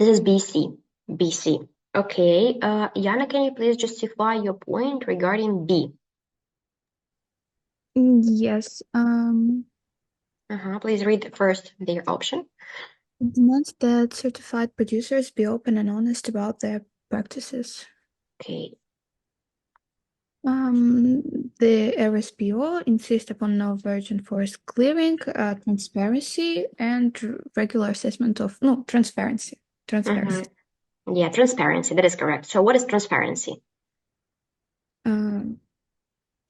This is BC. BC. Okay. Yana, can you please justify your point regarding B? Yes. Please read first their option. It demands that certified producers be open and honest about their practices. Okay. The RSPO insists upon no virgin forest clearing, transparency, and regular assessment of transparency. Transparency. Yeah, transparency. That is correct. So, what is transparency? In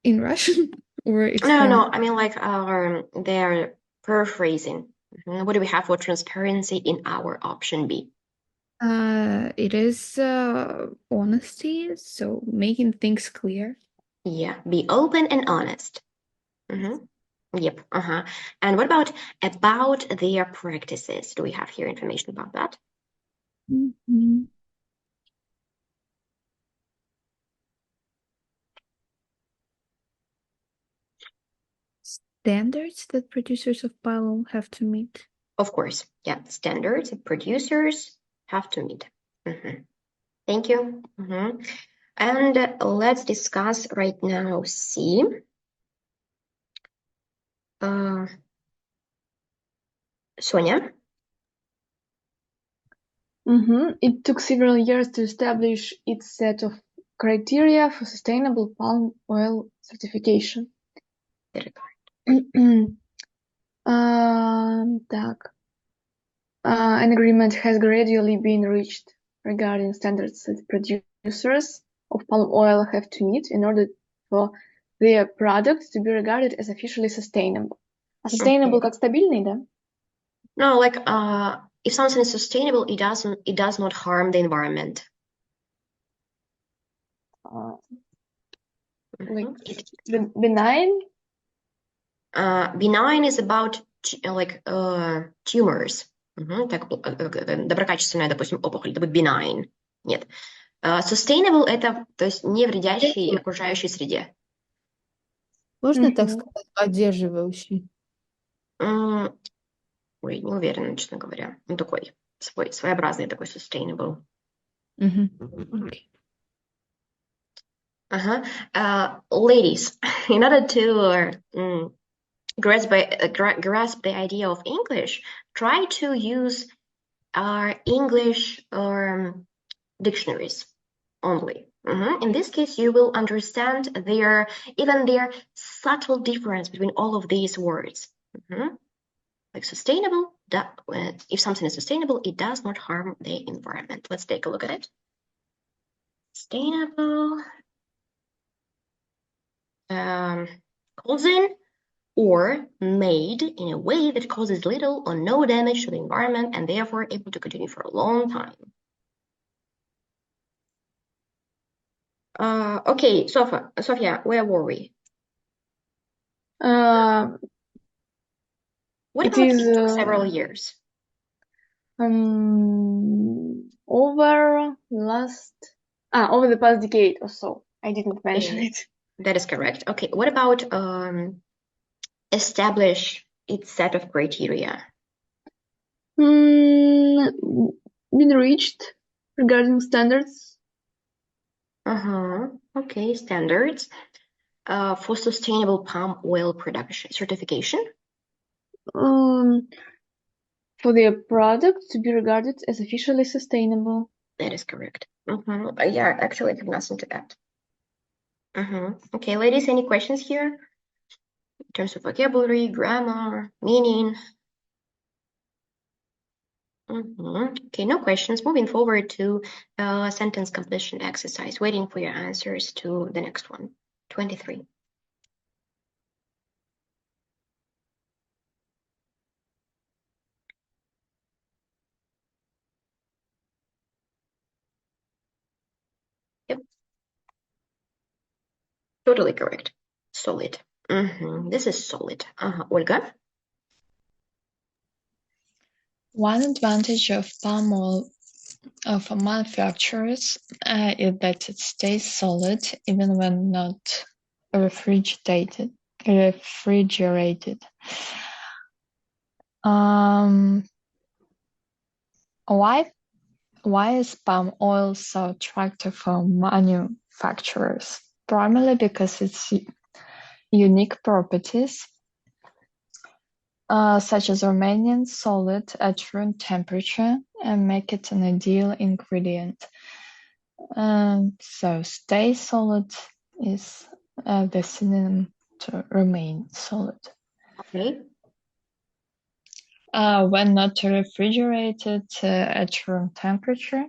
Russian, or No. I mean, like, they're paraphrasing. What do we have for transparency in our option B? It is honesty, so making things clear. Yeah, be open and honest. Yep. And what about their practices? Do we have here information about that? Mhm. Standards that producers of palm oil have to meet. Of course. Yeah, standards that producers have to meet. Thank you. And let's discuss right now C. Sonia? It took several years to establish its set of criteria for sustainable palm oil certification. Так. An agreement has gradually been reached regarding standards that producers of palm oil have to meet in order for their products to be regarded as officially sustainable. А sustainable как стабильный, да? No, like if something is sustainable, it does not harm the environment. Like benign? Benign is about tumors. Так, доброкачественная, допустим, опухоль, это будет benign. Нет. Sustainable это, то есть не вредящий окружающей среде. Можно так сказать, поддерживающий? Ой, не уверена, честно говоря. Ну, такой своеобразный такой sustainable. Okay. Ladies, in order to grasp the idea of English, try to use our English dictionaries only. In this case, you will understand their subtle difference between all of these words. Like sustainable, if something is sustainable, it does not harm the environment. Let's take a look at it. Sustainable, causing or made in a way that causes little or no damage to the environment and therefore able to continue for a long time. Okay, Sophia, where were we? What about it took several years? Over the past decade or so. I didn't mention it. That is correct. Okay, what about establish its set of criteria? Been reached regarding standards. Okay, standards for sustainable palm oil production certification. For their product to be regarded as officially sustainable. That is correct. Yeah, actually, I have nothing to add. Okay, ladies, any questions here? In terms of vocabulary, grammar, meaning? Okay, no questions. Moving forward to sentence completion exercise. Waiting for your answers to the next one. 23. Yep. Totally correct. Solid. This is solid. Olga? One advantage of palm oil for manufacturers is that it stays solid even when not refrigerated. Why? Why is palm oil so attractive for manufacturers? Primarily because its unique properties, such as remaining solid at room temperature, and make it an ideal ingredient. So stay solid is the synonym to remain solid. Okay. When not refrigerated at room temperature.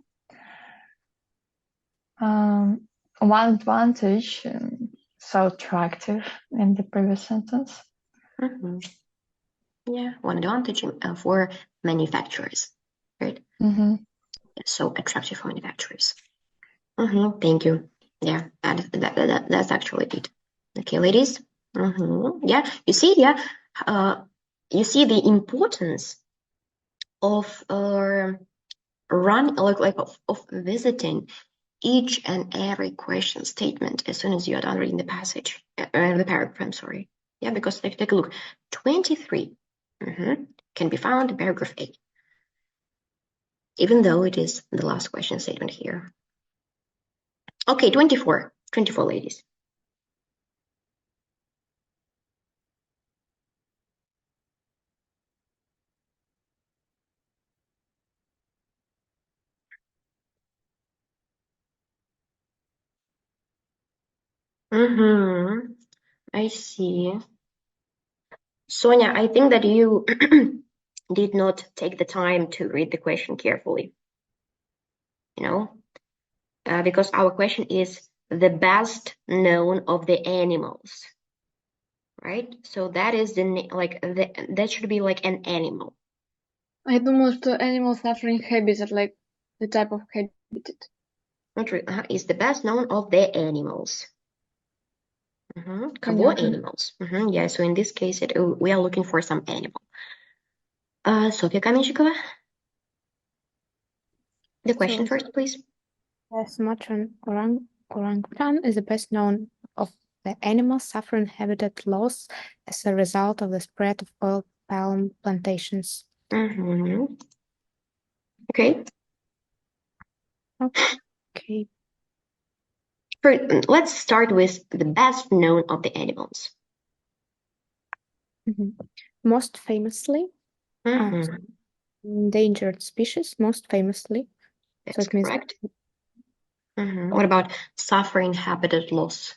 One advantage, so attractive in the previous sentence. Mm-hmm. Yeah, one advantage for manufacturers, right? Mm-hmm. So attractive for manufacturers. Mm-hmm. Thank you. Yeah, that's actually it. Okay, ladies. Mm-hmm. Yeah, you see, yeah, you see the importance of of visiting each and every question statement as soon as you are done reading the passage, the paragraph. I'm sorry. Yeah, because take a look. 23 can be found in paragraph A, even though it is the last question statement here. Okay, 24, ladies. I see. Sonia, I think that you did not take the time to read the question carefully, because our question is the best known of the animals, right? So that is that should be like an animal. I думала, что animal suffering habitat, like the type of habitat. Is the best known of the animals. Кого animals. Yeah, so in this case, we are looking for some animal. Софья Каменщикова. The question first, please. The Sumatran orangutan is the best known of the animals suffering habitat loss as a result of the spread of oil palm plantations. Okay. Okay. Let's start with the best known of the animals. Most famously, endangered species, most famously. That's so it means correct. What about suffering habitat loss?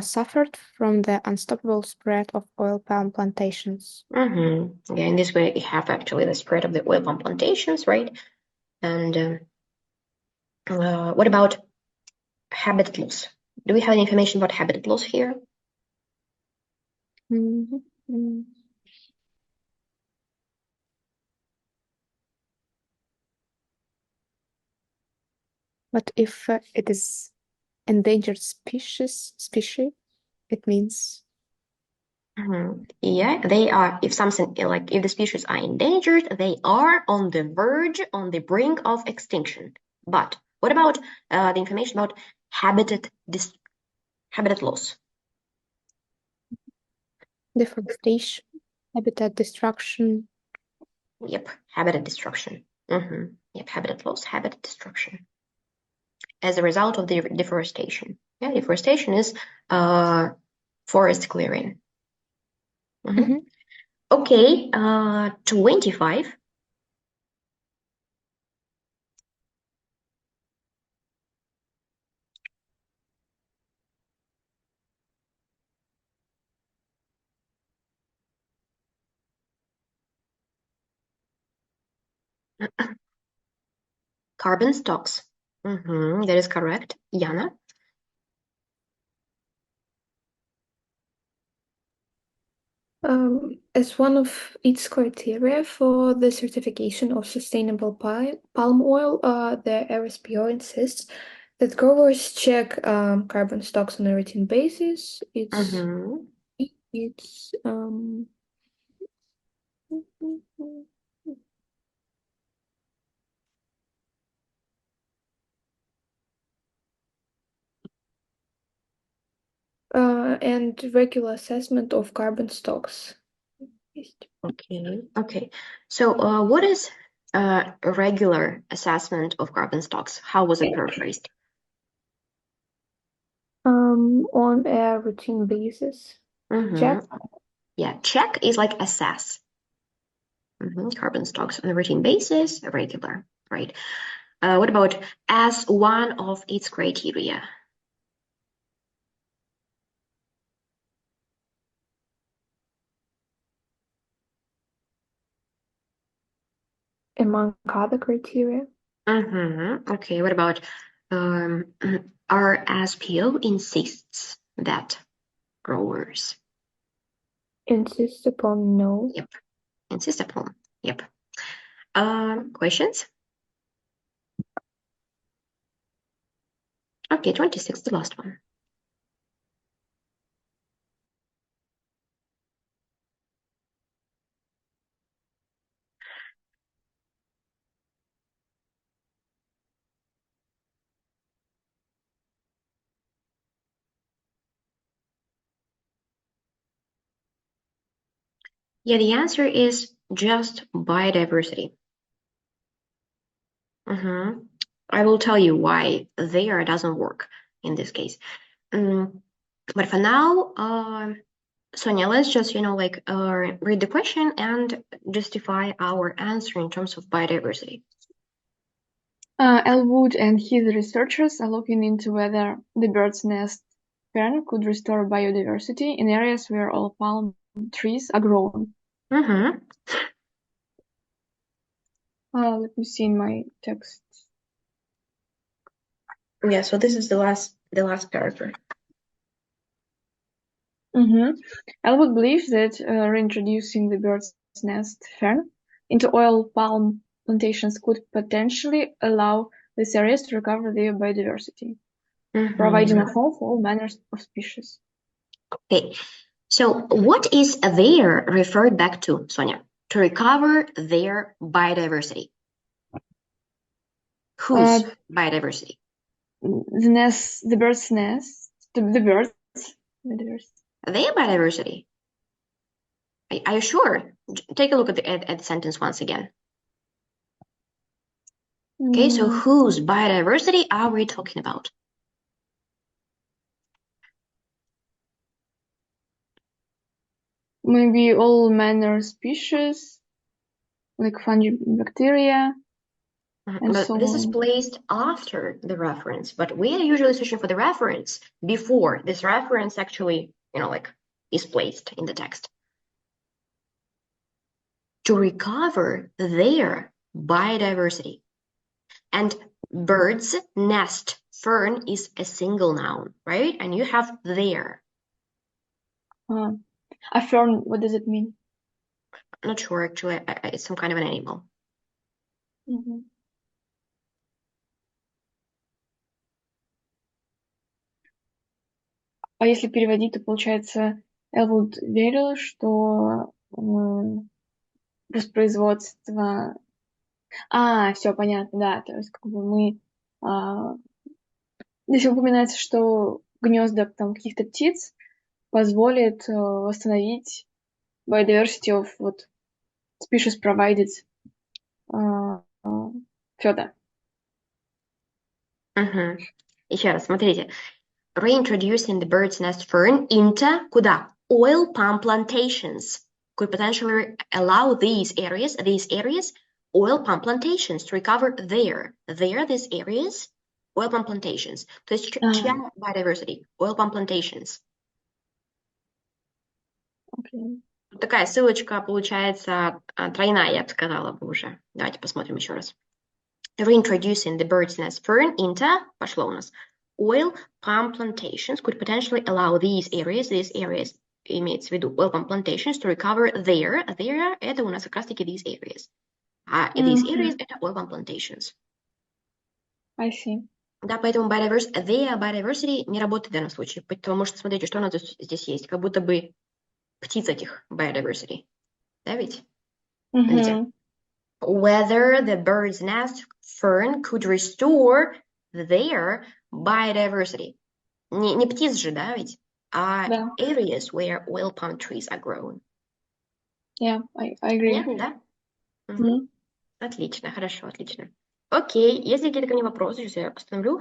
Suffered from the unstoppable spread of oil palm plantations. Yeah, in this way, we have actually the spread of the oil palm plantations, right? And what about habitat loss? Do we have any information about habitat loss here? But if it is endangered species, it means yeah, they are. If something if the species are endangered, they are on the verge, on the brink of extinction. But what about the information about habitat loss? Deforestation, habitat destruction. Yep, habitat destruction. Yep, habitat loss, habitat destruction as a result of the deforestation. Yeah, deforestation is forest clearing. Okay, 25. Carbon stocks. That is correct. Yana? As one of its criteria for the certification of sustainable palm oil, the RSPO insists that growers check carbon stocks on a routine basis. And regular assessment of carbon stocks. Okay. So what is regular assessment of carbon stocks. How was it paraphrased? On a routine basis. Check. Yeah, check is like assess. Carbon stocks on a routine basis, regular, right? What about as one of its criteria? Among other criteria. Okay, what about our SPO insists that growers Insist upon no. Yep. Insist upon. Yep. Questions? Okay, 26, the last one. Yeah, the answer is just biodiversity. I will tell you why there doesn't work in this case. But for now, Sonia, let's just, read the question and justify our answer in terms of biodiversity. Elwood and his researchers are looking into whether the bird's nest fern could restore biodiversity in areas where all palm trees are grown. Let me see in my text. Yeah, so this is the last paragraph. Elwood believes that reintroducing the bird's nest fern into oil palm plantations could potentially allow these areas to recover their biodiversity, providing a home for all manners of species. Okay, so what is there referred back to, Sonia? To recover their biodiversity. Whose biodiversity? The bird's nest, the bird's biodiversity. Their biodiversity. Are you sure? Take a look at the sentence once again. Okay, so whose biodiversity are we talking about? Maybe all manner of species, like fungi, bacteria, and But so this is on. placed after the reference, but we are usually searching for the reference before this reference actually, is placed in the text. To recover their biodiversity. And bird's nest fern is a single noun, right? And you have their. A fern, what does it mean? Not sure, actually. It's some kind of an animal. А если переводить, то получается, Элвуд верил, что воспроизводство... все понятно, да, то есть как бы мы... Здесь упоминается, что гнезда там каких-то птиц позволит восстановить biodiversity of вот species provided further. Еще раз, смотрите. Reintroducing the bird's nest fern into куда? Oil palm plantations could potentially allow these areas, oil palm plantations to recover these areas, oil palm plantations. То есть чья biodiversity? Oil palm plantations. Okay. Такая ссылочка получается тройная, я бы сказала бы уже. Давайте посмотрим еще раз. Reintroducing the bird's nest fern into, пошло у нас, oil palm plantations could potentially allow these areas, имеется в виду oil palm plantations, to recover their, это у нас как раз-таки these areas. А these areas это oil palm plantations. I see. Да, поэтому biodiversity не работает в данном случае, потому что, смотрите, что у нас здесь есть, как будто бы птиц этих biodiversity, да ведь? Смотрите. Whether the bird's nest fern could restore their biodiversity. Не птиц же, да, ведь? А areas where oil palm trees are grown. Yeah, I agree. Понятно, да? Отлично, хорошо, отлично. Окей, если какие-то ко мне вопросы, сейчас я остановлю